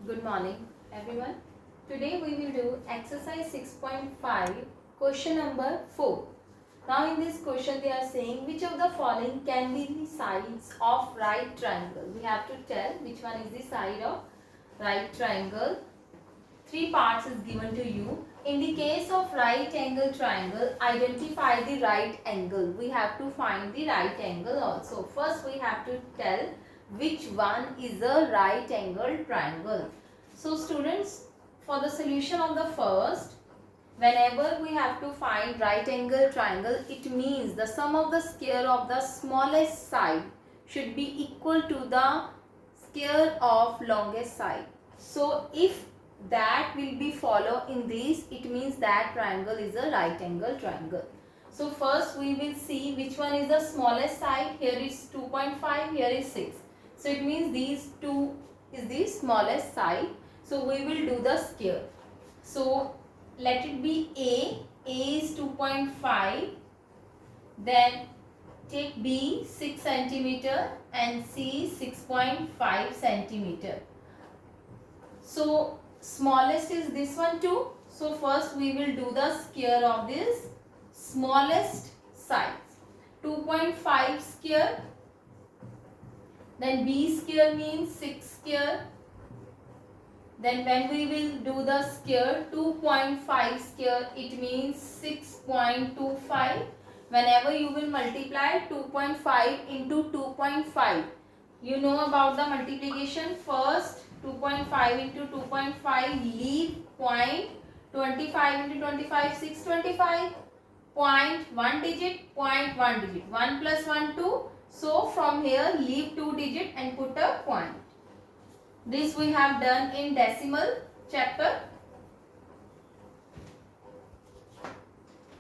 Good morning, everyone. Today we will do exercise 6.5, question number 4. Now in this question they are saying which of the following can be the sides of right triangle. We have to tell which one is the side of right triangle. Three parts is given to you. In the case of right angle triangle, identify the right angle. We have to find the right angle also. First we have to tell which one is a right angle triangle. So students, for the solution of the first, whenever we have to find right angle triangle, it means the sum of the square of the smallest side should be equal to the square of longest side. So if that will be follow in this, it means that triangle is a right angle triangle. So first we will see which one is the smallest side. Here is 2.5, here is 6. So it means these two is the smallest side. So we will do the square. So let it be A is 2.5, then take B 6 centimeter and C 6.5 centimeter. So smallest is this one too. So first we will do the square of this smallest size. 2.5 square, then B square means 6 square. Then when we will do the square, 2.5 square, it means 6.25. Whenever you will multiply 2.5 into 2.5, you know about the multiplication. First 2.5 into 2.5, leave point. 25 into 25, 625. Point 1 digit, point 1 digit. 1 plus 1, 2. So from here leave 2 digit and put a point. This we have done in decimal chapter.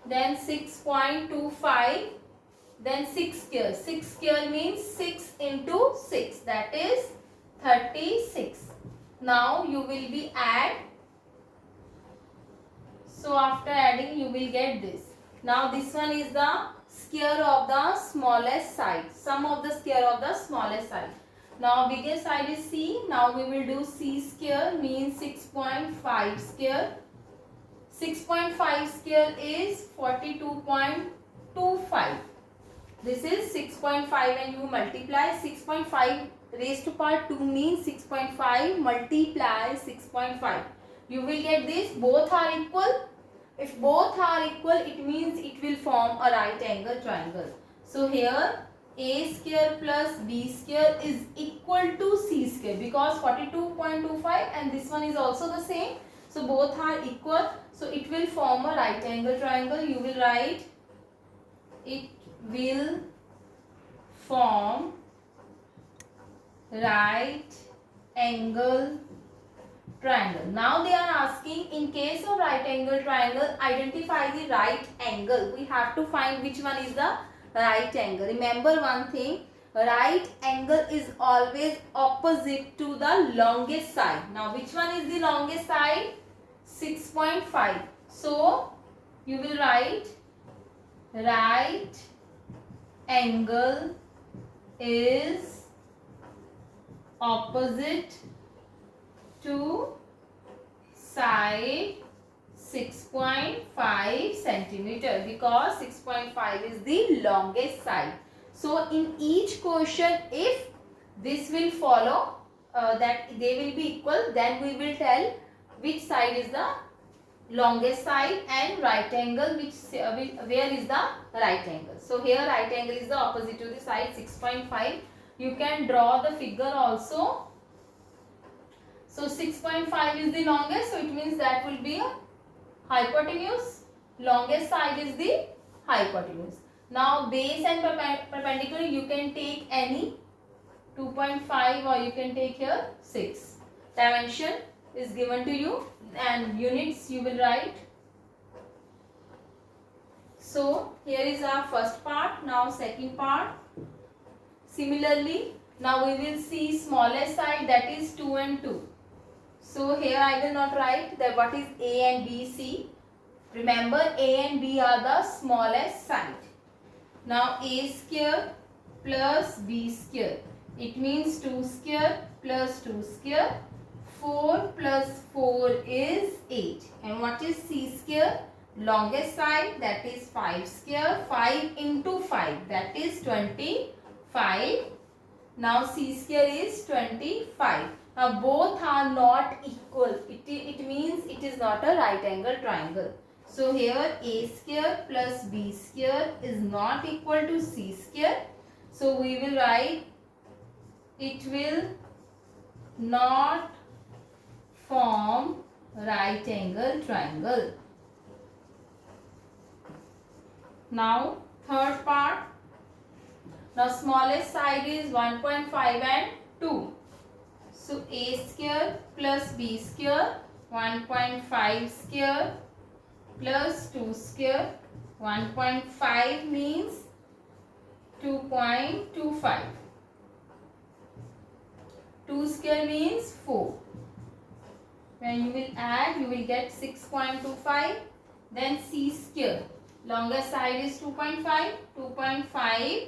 Then 6.25. Then 6 square. 6 square means 6 into 6. That is 36. Now you will be add. So after adding you will get this. Now this one is the square of the smallest side. Sum of the square of the smallest side. Now biggest side is C. Now we will do C square means 6.5 square. 6.5 square is 42.25. This is 6.5 and you multiply 6.5 raised to power 2 means 6.5 multiply 6.5. You will get this. Both are equal. If both are equal, it means it will form a right angle triangle. So here A square plus B square is equal to C square because 42.25 and this one is also the same. So both are equal. So it will form a right angle triangle. You will write it will form right angle triangle. Now they are asking, in case of right angle triangle, identify the right angle. We have to find which one is the right angle. Remember one thing, right angle is always opposite to the longest side. Now which one is the longest side? 6.5. So you will write right angle is opposite to side 6.5 centimeter because 6.5 is the longest side. So in each question, if this will follow that they will be equal, then we will tell which side is the longest side and right angle where is the right angle. So here right angle is the opposite to the side 6.5. You can draw the figure also. So 6.5 is the longest, so it means that will be a hypotenuse. Longest side is the hypotenuse. Now base and perpendicular you can take any 2.5 or you can take here 6. Dimension is given to you and units you will write. So here is our first part. Now second part. Similarly, now we will see smallest side, that is 2 and 2. So here I will not write that what is A and B, C. Remember A and B are the smallest side. Now A square plus B square. It means 2 square plus 2 square 4 plus 4 is 8. And what is c square? Longest side, that is 5 square. 5 into 5, that is 25. Now c square is 25. Now both are not equal. It means it is not a right angle triangle. So here a square plus b square is not equal to c square. So we will write it will not form right angle triangle. Now third part. Now smallest side is 1.5 and 2. So a square plus b square, 1.5 square plus 2 square. 1.5 means 2.25. 2 square means 4. When you will add, you will get 6.25. Then c square. Longest side is 2.5. 2.5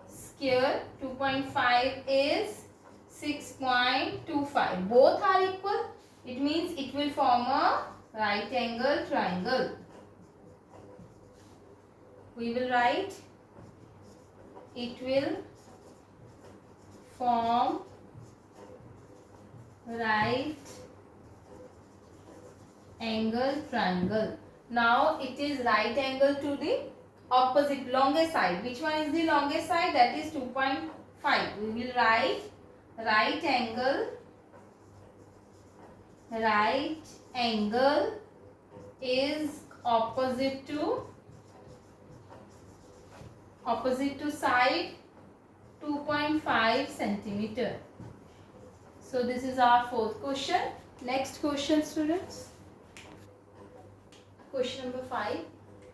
square. 2.5 is 6.25. Both are equal. It means it will form a right angle triangle. We will write it will form right angle triangle. Now it is right angle to the opposite longest side. Which one is the longest side? That is 2.5. We will write right angle is opposite to side 2.5 centimeter. So this is our fourth question. Next question, students. Question number 5.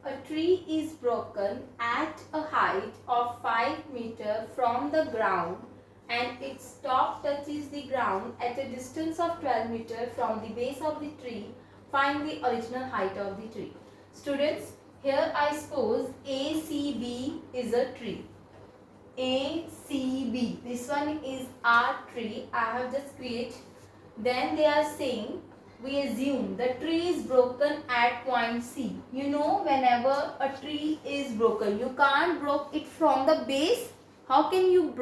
A tree is broken at a height of 5 meters from the ground and its top touches the ground at a distance of 12 meters from the base of the tree. Find the original height of the tree. Students, here I suppose ACB is a tree. ACB. This one is our tree. I have just created. Then they are saying, we assume the tree is broken at point C. You know, whenever a tree is broken, you can't break it from the base. How can you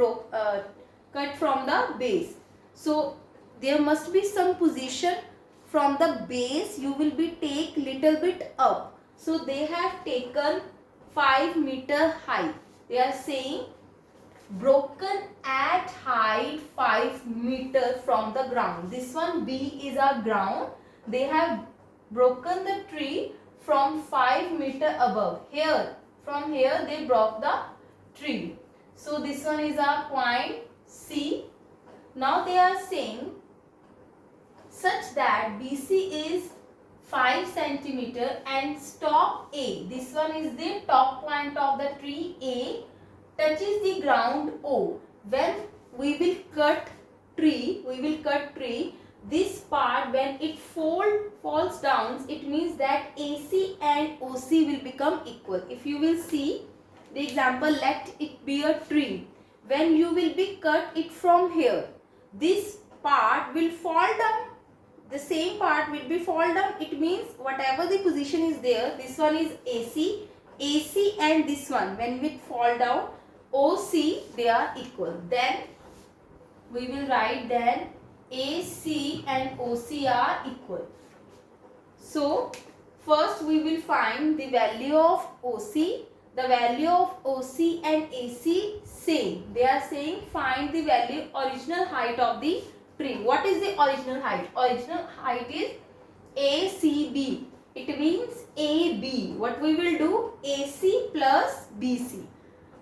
cut from the base? So there must be some position from the base. You will be take little bit up. So they have taken 5 meter high. They are saying broken at height 5 meter from the ground. This one B is our ground. They have broken the tree from 5 meter above. Here, from here they broke the tree. So this one is our point C. Now they are saying such that BC is 5 centimeter and stop A. This one is the top point of the tree A. Touches the ground O. When we will cut tree, this part when it falls down, it means that AC and OC will become equal. If you will see the example, let it be a tree. When you will be cut it from here, this part will fall down. The same part will be fall down. It means whatever the position is there, this one is AC, and this one when it fall down, OC, they are equal. Then we will write then AC and OC are equal. So first we will find the value of OC. The value of OC and AC same. They are saying find the value original height of the tree. What is the original height? Original height is ACB. It means AB. What we will do? AC plus BC.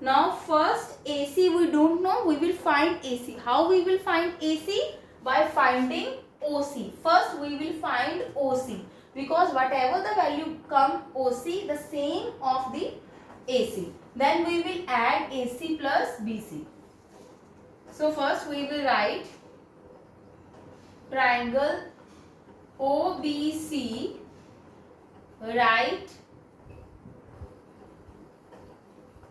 Now first AC we don't know, we will find AC. How we will find AC? By finding OC. First we will find OC because whatever the value come OC, the same of the AC. Then we will add AC plus BC. So first we will write triangle OBC, right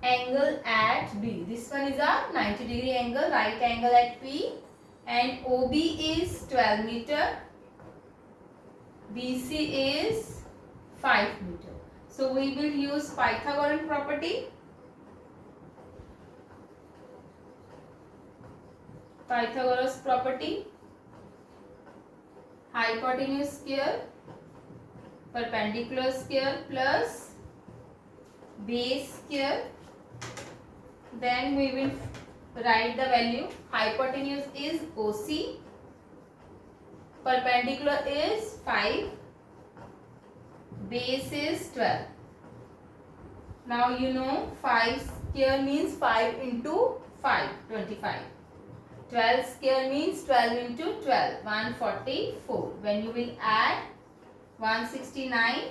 angle at B. This one is a 90 degree angle, right angle at P, and OB is 12 meter, BC is 5 meter. So we will use Pythagorean property. Pythagoras property, hypotenuse square, perpendicular square plus base square. Then we will write the value. Hypotenuse is OC, perpendicular is 5, base is 12. Now you know 5 square means 5 into 5, 25. 12 square means 12 into 12, 144. When you will add 169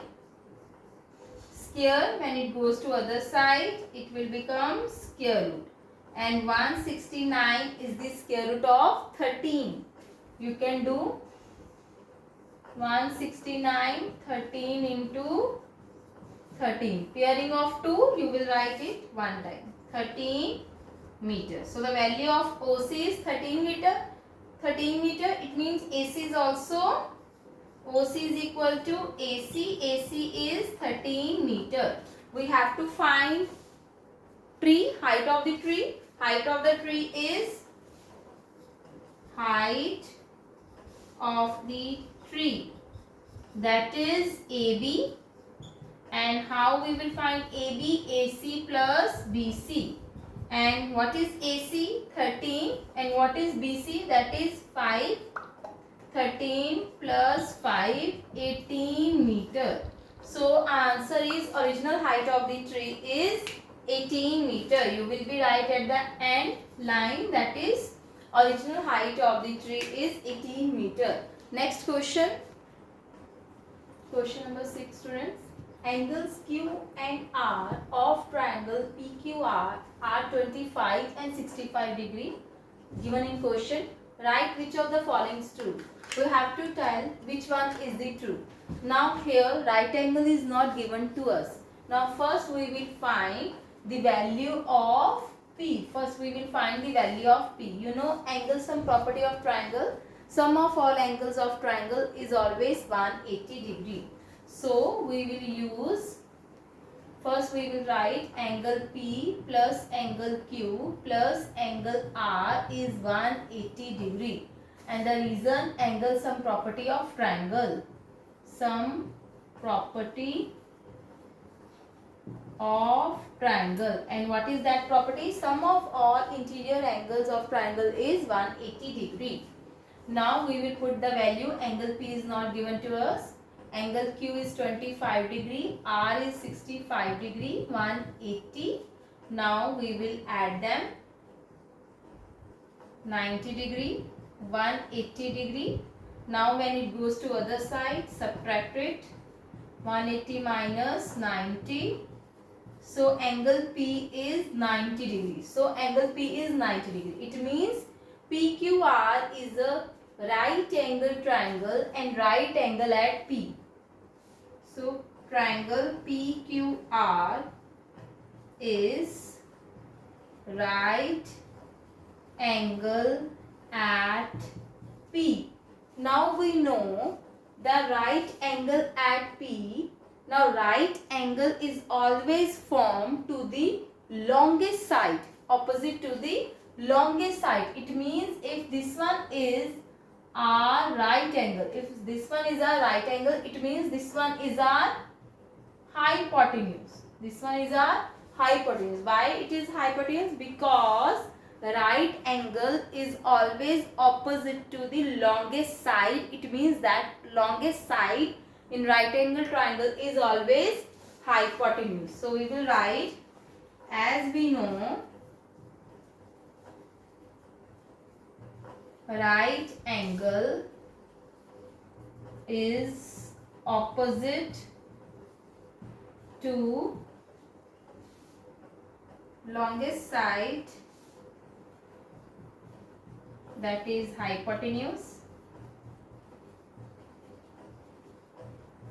square, when it goes to other side, it will become square root. And 169 is the square root of 13. You can do 169, 13 into 13. Pairing of 2, you will write it one time. 13 meter. So the value of OC is 13 meter. 13 meter, it means AC is also, OC is equal to AC. AC is 13 meter. We have to find tree, height of the tree. Height of the tree is height of the tree, that is AB. And how we will find AB? AC plus BC. And what is AC? 13. And what is BC? That is 5. 13 plus 5, 18 meter. So answer is original height of the tree is 18 meter. You will be right at the end line, that is original height of the tree is 18 meter. Next question. Question number 6, students. Angles Q and R of triangle PQR are 25 and 65 degree. Given in question, write which of the following is true. We have to tell which one is the true. Now here right angle is not given to us. Now first we will find the value of P. First we will find the value of P. You know angle sum property of triangle. Sum of all angles of triangle is always 180 degree. So we will use, first we will write angle P plus angle Q plus angle R is 180 degree. And the reason, angle sum property of triangle. Sum property of triangle. And what is that property? Sum of all interior angles of triangle is 180 degree. Now we will put the value. Angle P is not given to us. Angle Q is 25 degree, R is 65 degree, 180. Now we will add them. 90 degree, 180 degree. Now when it goes to other side, subtract it. 180 minus 90. So angle P is 90 degree. So angle P is 90 degree. It means PQR is a right angle triangle and right angle at P. So triangle PQR is right angle at P. Now we know the right angle at P. Now right angle is always formed to the longest side, opposite to the longest side. It means if this one is our right angle, if this one is our right angle, it means this one is our hypotenuse. This one is our hypotenuse. Why it is hypotenuse? Because the right angle is always opposite to the longest side. It means that longest side in right angle triangle is always hypotenuse. So we will write, as we know, right angle is opposite to longest side, that is hypotenuse.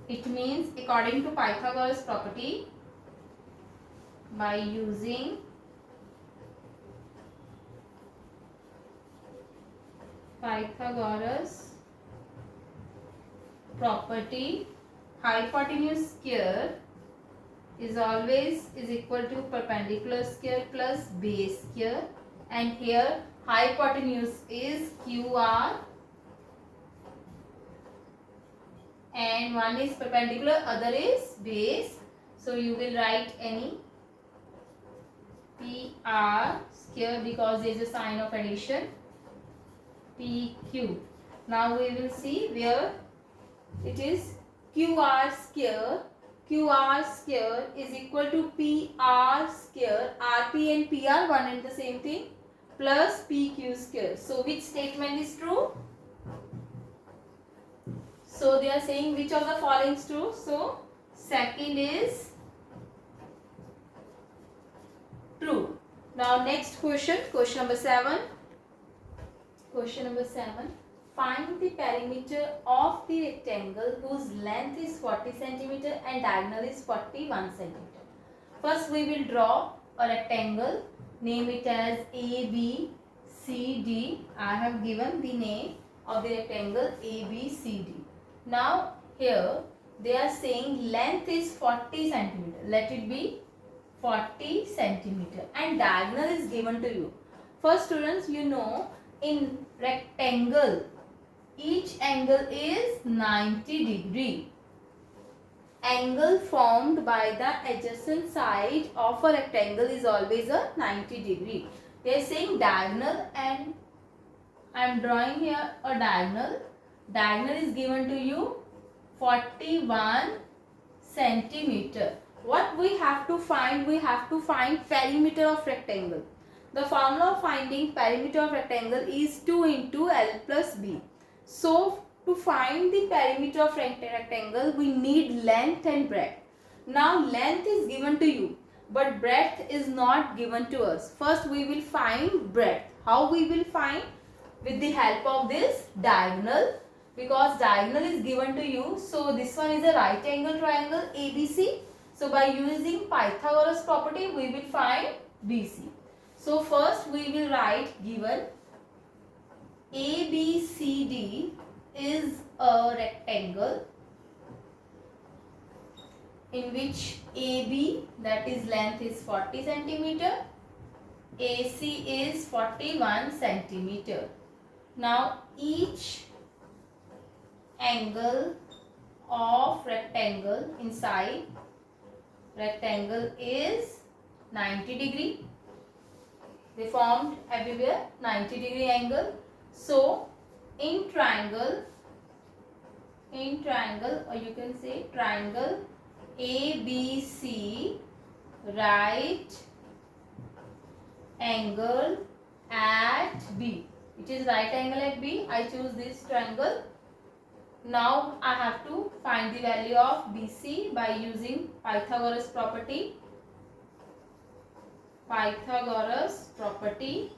It means according to Pythagoras property, by using Pythagoras property, hypotenuse square is always is equal to perpendicular square plus base square, and here hypotenuse is QR and one is perpendicular, other is base. So you will write any PR square because there is a sign of addition, PQ. Now we will see where it is QR square. QR square is equal to PR square. RP and PR one and the same thing, plus PQ square. So which statement is true? So they are saying which of the following is true. So second is true. Now next question, question number 7. Question number 7. Find the perimeter of the rectangle whose length is 40 cm and diagonal is 41 cm. First we will draw a rectangle. Name it as ABCD. I have given the name of the rectangle ABCD. Now here they are saying length is 40 cm. Let it be 40 cm and diagonal is given to you. First students, you know in rectangle each angle is 90 degree. Angle formed by the adjacent side of a rectangle is always a 90 degree. They are saying diagonal and I am drawing here a diagonal. Diagonal is given to you 41 centimeter. What we have to find? We have to find perimeter of rectangle. The formula of finding perimeter of rectangle is 2 into L plus B. So to find the perimeter of rectangle, we need length and breadth. Now length is given to you, but breadth is not given to us. First we will find breadth. How we will find? With the help of this diagonal, because diagonal is given to you. So this one is a right angle triangle ABC. So by using Pythagoras property, we will find BC. So first we will write given ABCD is a rectangle in which AB, that is length, is 40 centimeter, AC is 41 centimeter. Now each angle of rectangle inside rectangle is 90 degree. They formed everywhere 90 degree angle. So in triangle or you can say triangle ABC, right angle at B. It is right angle at B. I choose this triangle. Now I have to find the value of BC by using Pythagoras property. Pythagoras property.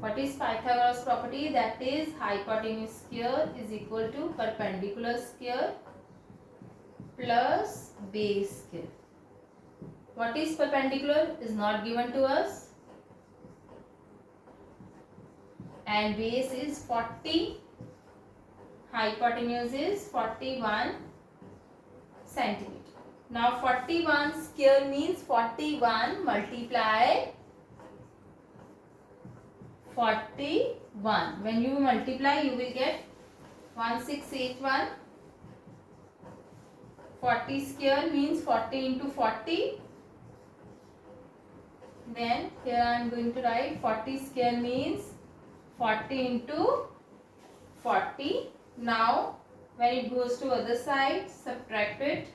What is Pythagoras property? That is hypotenuse square is equal to perpendicular square plus base square. What is perpendicular is not given to us, and base is 40, hypotenuse is 41 centimeter. Now 41 square means 41 multiplied 41. When you multiply, you will get 1681. 40 square means 40 into 40. Then here I am going to write 40 square means 40 into 40. Now when it goes to other side, subtract it.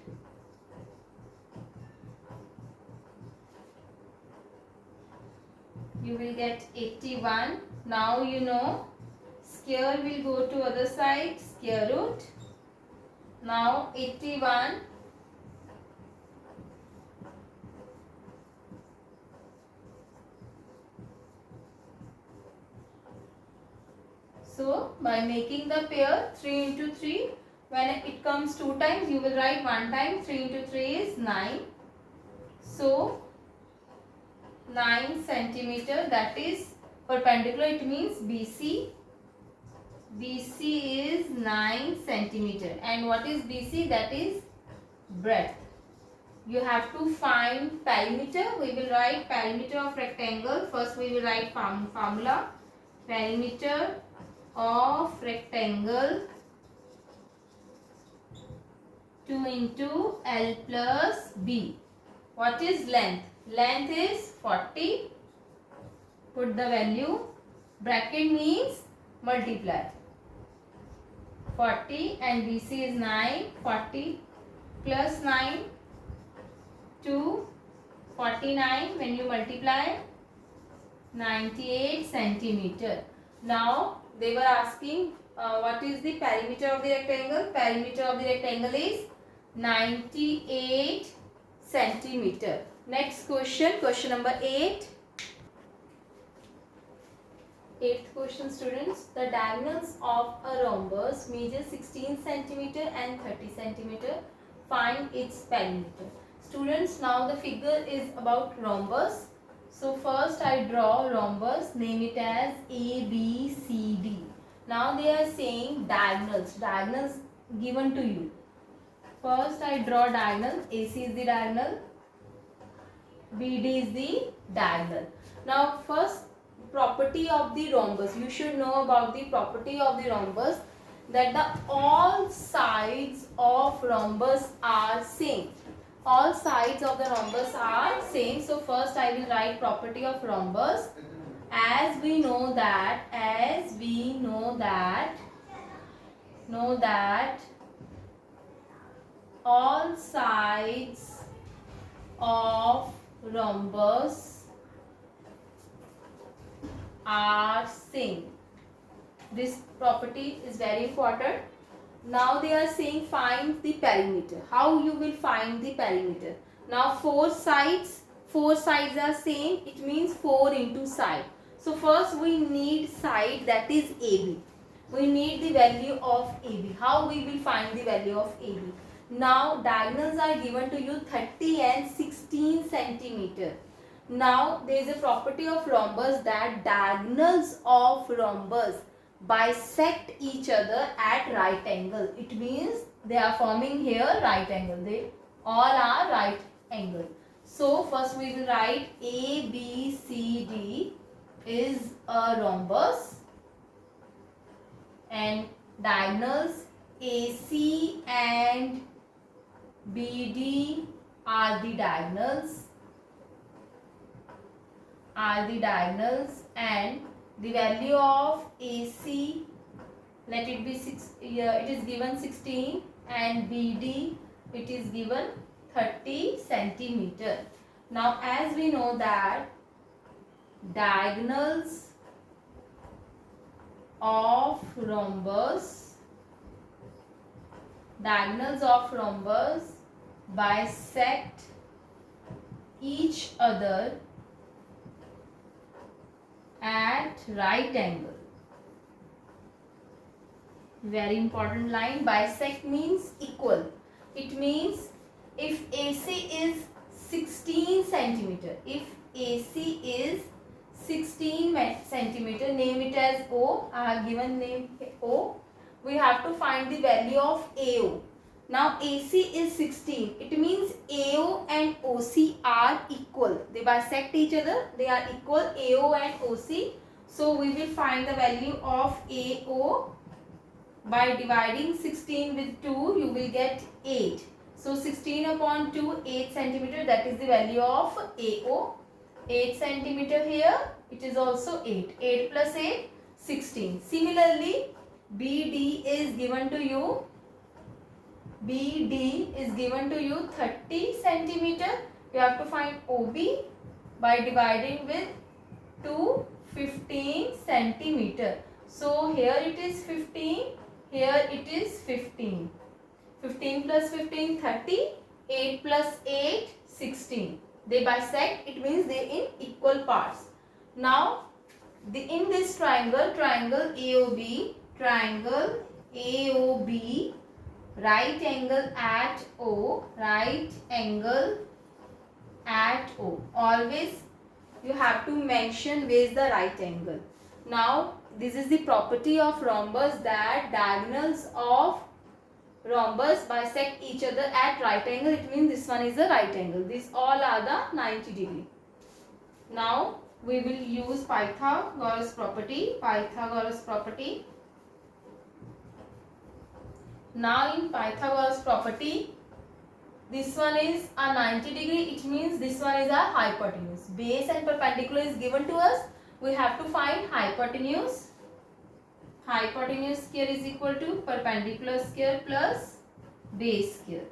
You will get 81. Now you know square will go to other side, square root. Now 81 so by making the pair 3 into 3, when it comes 2 times, you will write 1 time. 3 into 3 is 9. So 9 centimeter, that is Perpendicular, it means BC. BC is 9 centimeter. And what is BC? That is breadth. You have to find perimeter. We will write perimeter of rectangle. First we will write formula. Perimeter of rectangle 2 into L plus B. What is length? Length is 40. Put the value. Bracket means multiply. 40 and BC is 9. 40 plus 9 to 49. When you multiply, 98 centimeter. Now they were asking what is the perimeter of the rectangle? Perimeter of the rectangle is 98 centimeter. Next question, question number 8. Eighth question, students. The diagonals of a rhombus measure 16 centimeter and 30 centimeter. Find its perimeter. Students, now the figure is about rhombus. So first I draw rhombus, name it as A, B, C, D. Now they are saying diagonals. Diagonals given to you. First I draw diagonal. AC is the diagonal. BD is the diagonal. Now first, property of the rhombus. You should know about the property of the rhombus, that the all sides of rhombus are same. All sides of the rhombus are same. So first I will write property of rhombus. As we know that all sides of rhombus are same. This property is very important. Now they are saying find the perimeter. How you will find the perimeter? Now four sides are same. It means 4 into side. So first we need side, that is AB. We need the value of AB. How we will find the value of AB? Now diagonals are given to you 30 and 16 centimeter. Now there is a property of rhombus that diagonals of rhombus bisect each other at right angle. It means they are forming here right angle. They all are right angle. So first we will write A, B, C, D is a rhombus, and diagonals AC and BD are the diagonals. And the value of AC, let it be 6. It is given 16, and BD it is given 30 centimeter. Now as we know that diagonals of rhombus bisect each other at right angle. Very important line. Bisect means equal. It means if AC is 16 centimeter, name it as O. I have given name O. We have to find the value of AO. Now AC is 16. It means AO and OC are equal. They bisect each other. They are equal, AO and OC. So we will find the value of AO by dividing 16 with 2. You will get 8. So 16 upon 2, 8 centimeter. That is the value of AO. 8 centimeter here. It is also 8. 8 plus 8, 16. Similarly, BD is given to you. 30 centimeter. You have to find OB by dividing with 2, 15 centimeter. So here it is 15. Here it is 15. 15 plus 15, 30. 8 plus 8, 16. They bisect. It means they in equal parts. Now, in this triangle AOB, right angle at O, Always you have to mention where is the right angle. Now this is the property of rhombus, that diagonals of rhombus bisect each other at right angle. It means this one is a right angle. These all are the 90 degree. Now we will use Pythagoras property. Pythagoras property. Now in Pythagoras property, this one is a 90 degree. It means this one is a hypotenuse. Base and perpendicular is given to us. We have to find hypotenuse. Hypotenuse square is equal to perpendicular square plus base square.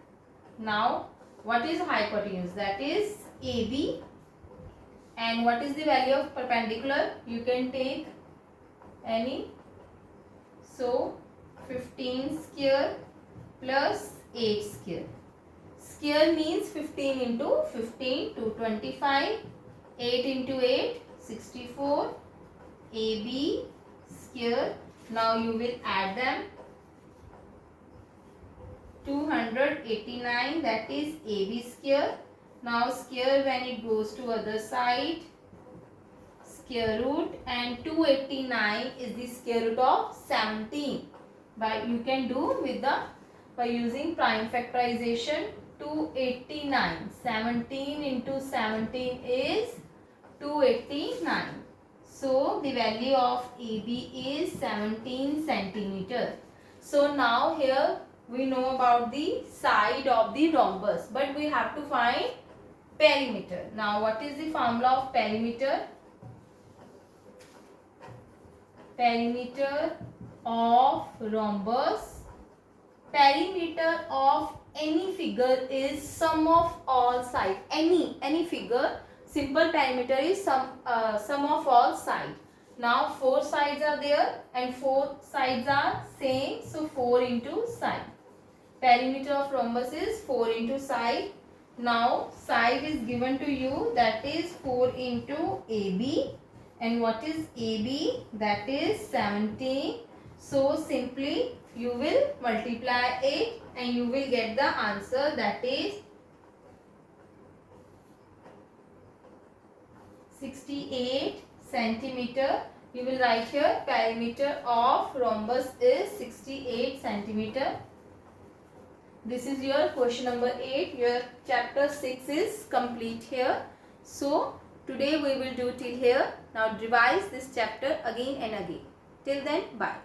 Now what is hypotenuse? That is AB. And what is the value of perpendicular? You can take any. So 15 square plus 8 square. Square means 15 into 15, 225. 8 into 8, 64. AB square. Now you will add them. 289, that is AB square. Now square when it goes to other side, square root, and 289 is the square root of 17. But you can do with the by using prime factorization. 289, 17 into 17 is 289. So the value of AB is 17 centimeter. So now here we know about the side of the rhombus, but we have to find perimeter. Now what is the formula of perimeter? Perimeter of rhombus. Perimeter of any figure is sum of all sides. Any figure, simple perimeter is sum of all sides. Now 4 sides are there and 4 sides are same, so 4 into side. Perimeter of rhombus is 4 into side. Now side is given to you, that is 4 into AB. And what is AB? That is 17. So simply you will multiply it and you will get the answer, that is 68 centimeter. You will write here perimeter of rhombus is 68 centimeter. This is your question number 8. Your chapter 6 is complete here. So today we will do till here. Now revise this chapter again and again. Till then, bye.